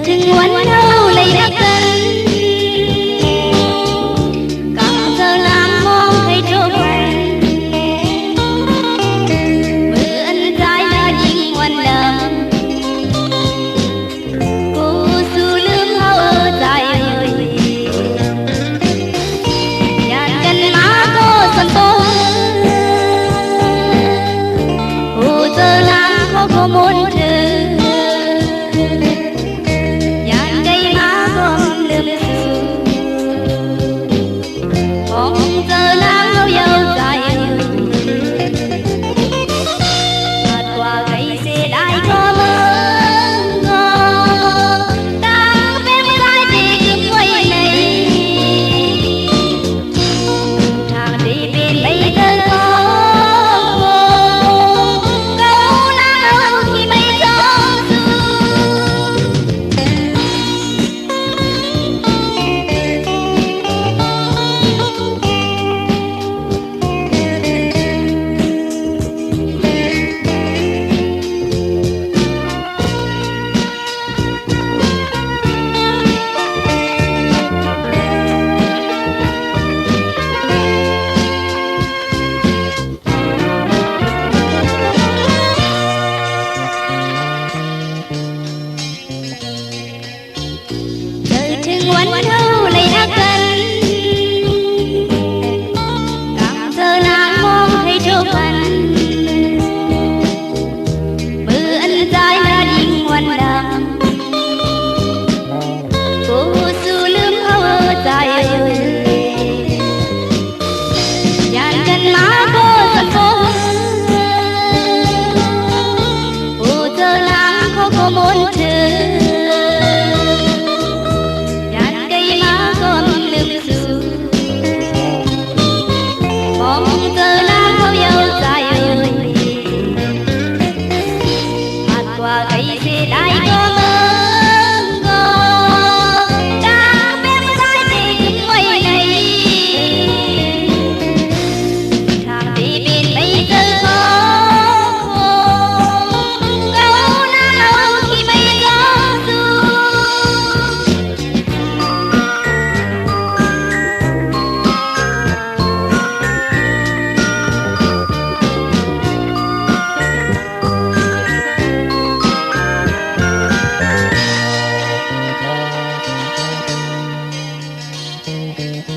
ถึงวันเราเลยรักกันcàng giờ làm mong thấy chỗ quen bữa ăn trái đãยิ่งวันเดิมกูสู้ลืมเขาใจอยากกันมาก็สันโตกูเจอน้ำเขาก็มุนเธอถึงวันเราเลยรักกันต่างเธอนานมองให้เท่ากันเบื่ออันใจและยิ่งวันดำกูสู้ลืมเขาใจอยากกันมาก็สันโตกูเจอน้ำเขาก็มุนเธอThank you.